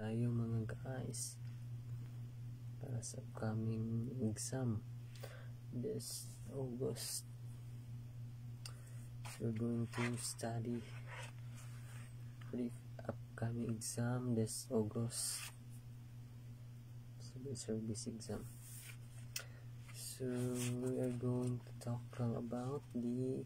tayo mga guys para sa upcoming exam this August. So we're going to study for the upcoming exam this August, civil service exam. So we are going to talk about the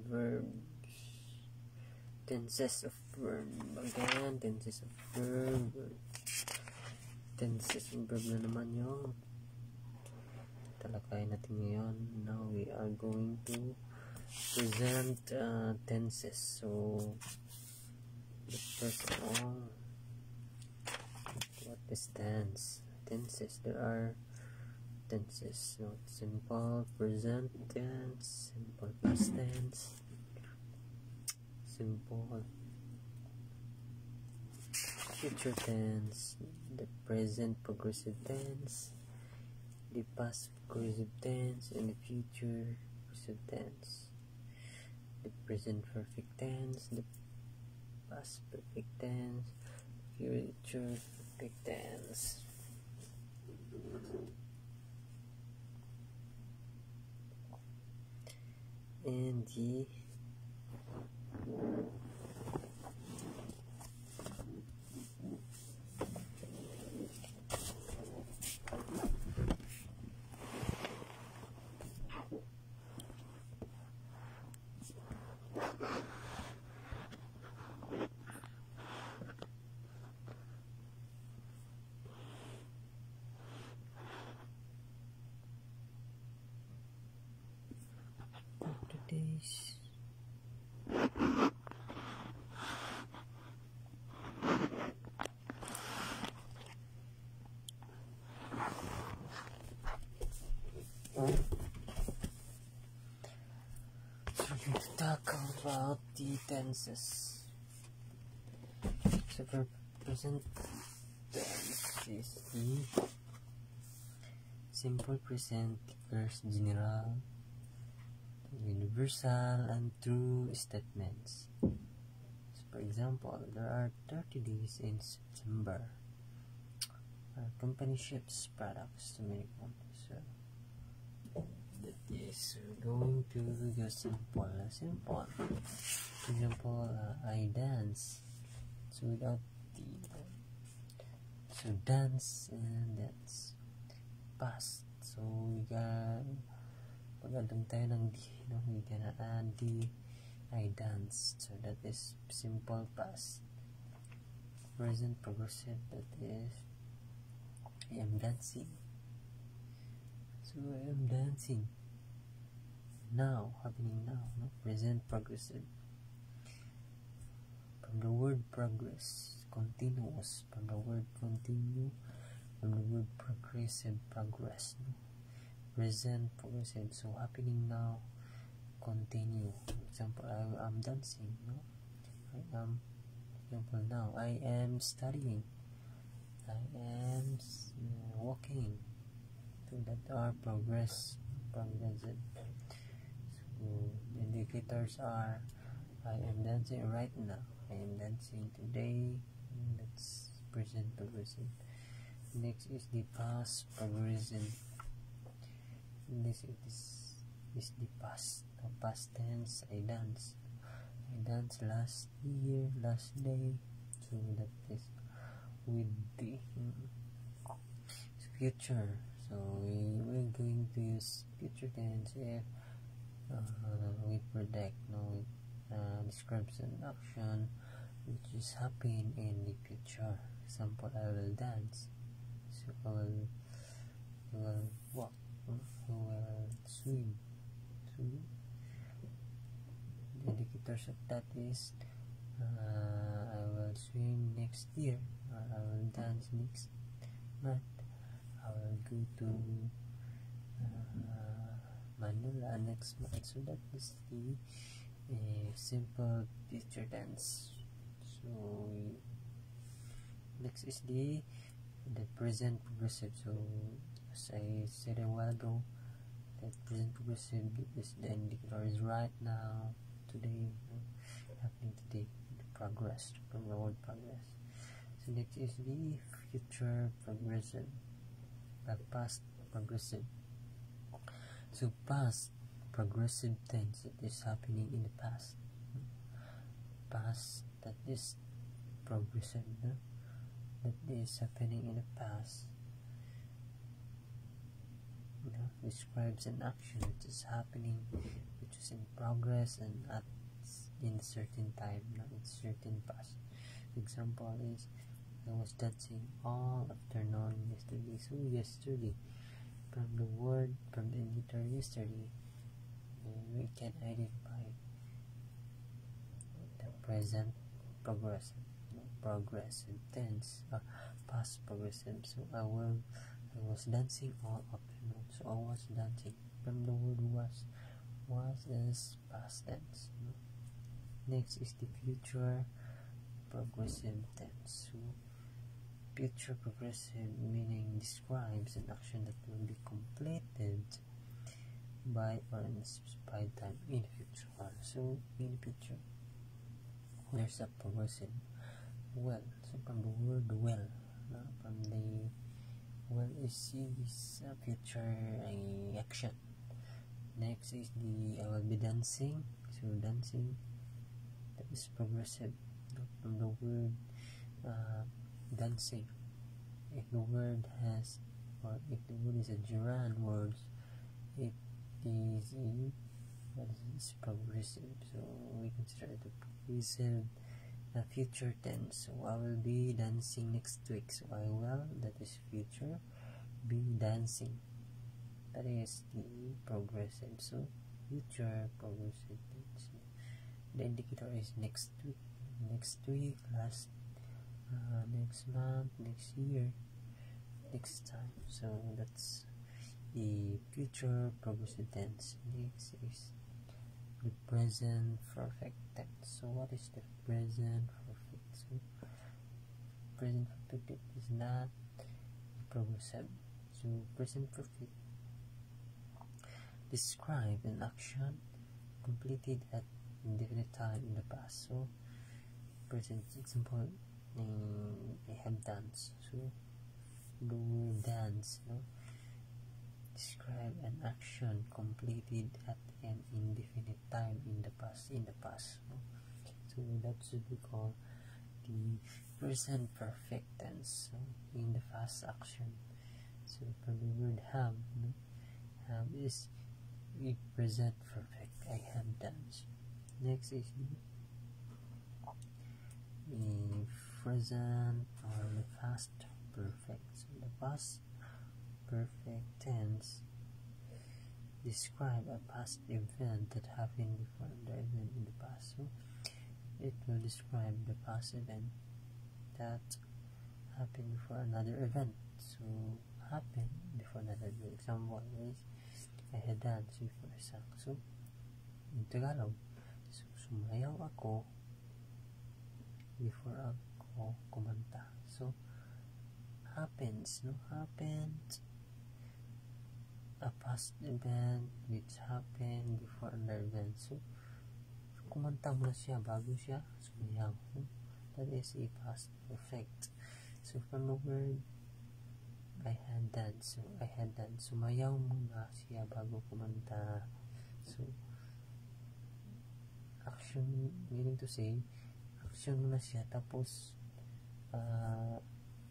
verbs, tenses of verb. Again, tenses of verb. Tenses of verb na naman yung talakayin natin ngayon. Now we are going to present tenses. So the first one, what is tense? Tenses, there are tenses. So simple present tense, simple past tense, simple future tense, the present progressive tense, the past progressive tense, and the future progressive tense, the present perfect tense, the past perfect tense, future perfect tense. And the today's to talk about the tenses. So for present tense is the simple present, first general, universal, and true statements. So for example, there are 30 days in September. Our company ships products to many countries. So that is going to go simple. Simple. For example, I dance. So without the so dance and that's past. So we got pag-adong tayo ng di, no? We gonna add the I danced. So that is simple past. Present progressive, that is I am dancing. So I am dancing now, happening now, no? Present progressive. From the word progress, continuous. From the word continue, from the word progressive, progress, no? Present progressive. So happening now, continue. For example, I am dancing, no? I am, for example, now I am studying, I am walking. So that are progressive. So the indicators are I am dancing right now, I am dancing today. That's present progressive. Next is the past progressive. This is the past tense. I danced last year, last day. So that is with the future. So we're going to use future tense if we predict, no, describes an action which is happening in the future. Example, I will dance. So I will walk. I will swim. So the indicators of that is I will swim next year, or I will dance next month. I will go to Manila next month. So that is the simple future tense. So next is the present progressive. So as I said a while ago, that present progressive is the indicator is right now, today, happening today. progressed, from the word progress. So next is the future progressive, past progressive. So past progressive tense, that is happening in the past. Past, that is progressive, no? That is happening in the past. Describes an action which is happening, which is in progress and at in a certain time, not in certain past. Example is, I was dancing all afternoon yesterday. So yesterday, from the indicator yesterday, we can identify the present progressive tense, past progressive. So I was dancing all afternoon. So I was dancing. From the word was is past tense. Next is the future progressive tense. So future progressive meaning describes an action that will be completed by or in a specified time in the future. So in the future, there's a progressive well. So from the word well, from the well is future action. Next is the I will be dancing. So dancing, that is progressive. From the word dancing, if the word has, or if the word is a gerund word, it is progressive. So we consider it a progressive future tense. So I will be dancing next week. So I will, that is future, be dancing, that is the progressive. So future progressive tense. The indicator is next week, last, next month, next year, next time. So that's the future progressive tense. Next is the present perfect tense. So what is the present perfect? So present perfect is not progressive. So present perfect describe an action completed at indefinite time in the past. So present example, I have danced. So the word dance, describe an action completed at an indefinite time in the past. So that should be called the present perfect tense, in the past action. So from the word have is the present perfect. I have danced. Next is the present or the past perfect. So the past perfect tense describe a past event that happened before the event in the past. So it will describe the past event that happened before another event. So happened before another event. Example is, I had danced before a song. So in Tagalog, so sumayaw ako before ako kumanta. So happens, happened, a past event which happened before another event. So kumanta mo na siya bago siya sumayaw. So that is a past perfect. So from the word I had danced. So I had danced. Sumayaw muna siya bago kumanta. So action, meaning to say, action muna siya tapos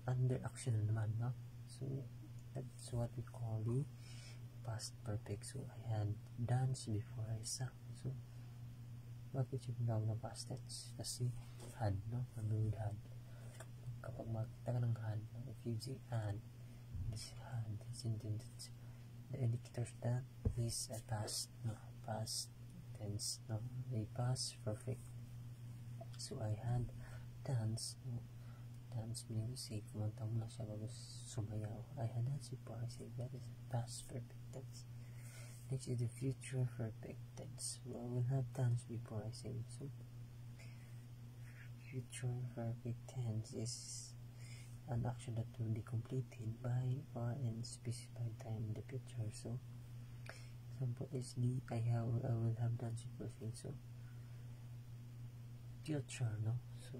under action na naman, no? So that's what we call the past perfect. So I had danced before I sang. So bakit siya tinawag na past tense? Kasi had, no? From the word had. Kapag makita ka ng had, if you say had, this had, this sentence, the indicators that is a past tense, a past perfect. So I had danced. Dance meaning to say, kumanta mo na siya bago sumayaw. I had danced before I say, that is a past perfect tense. Next is the future perfect tense. So I will have danced before I say. So future perfect tense is an action that will be completed by or in specified time in the future. So example is the I will have danced before I say. So future, no? So,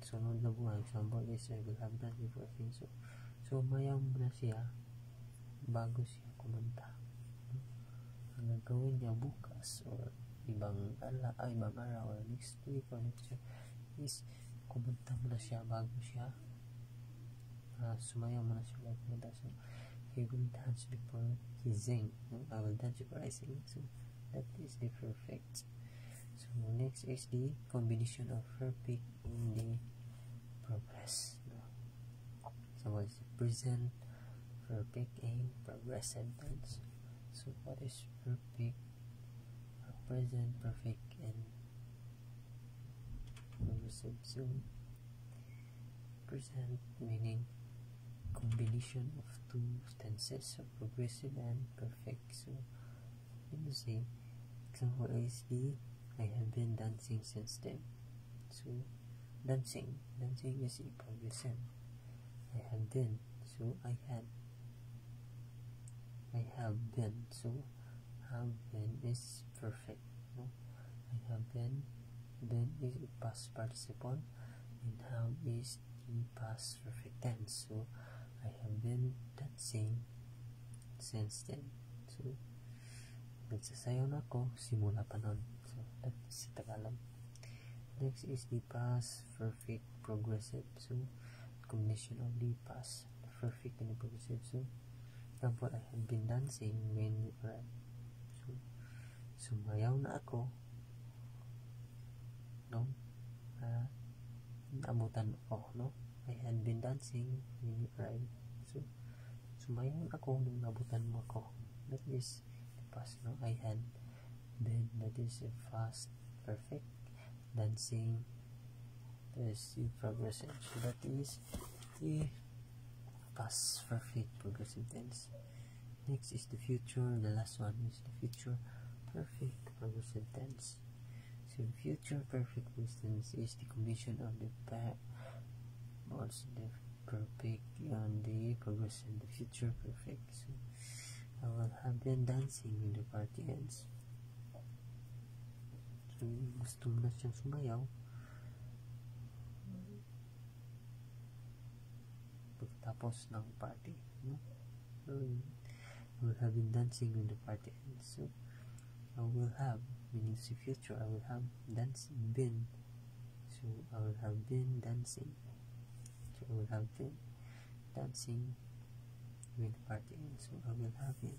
sunod na buwan, example is I will have done before things. So mayaw mo na siya bago siya kumanta. Ang gagawin niya bukas or ibang araw or next week or next year is kumanta mo na siya bago siya sumayaw mo na siya kumanta. So he will dance before he sing. I will dance before I sing. So that is the perfect. So next is the combination of perfect in the progress. So what is the present perfect and progressive tense? So what is perfect, present perfect and progressive? So present meaning combination of two tenses of progressive and perfect. So let me say example is the I have been dancing since then. So dancing is a progressive. I have been, so I had. I have been, so have been is perfect. No? I have been is a past participle, and have is the past perfect tense. So I have been dancing since then. So nagsasayaw na ako simula pa nun. So that's sa Tagalog. Next is the past perfect progressive. So combination of the past, the perfect and the progressive. So example, I have been dancing when you arrived. So sumayaw na ako, no? Naabutan ako, no? I had been dancing when you arrived. So sumayaw na ako nung naabutan mo ako. That is the past, no? I had been, that is a past perfect. Dancing, that is the progressive. So that is the past perfect progressive tense. Next is the future. The last one is the future perfect progressive tense. So the future perfect progressive tense is the combination of the also the perfect and the progressive, the future perfect. So I will have been dancing when the party ends. So gusto mo na siyang sumayaw pagkatapos ng party, no? So I will have been dancing when the party ends. So I will have meaning the future. I will have been. So I will have been dancing. So I will have been dancing when the party ends. So I will have been.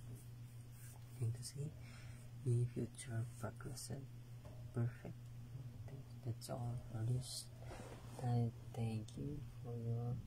Thing to say the future progressive perfect. That's all for this. I thank you for your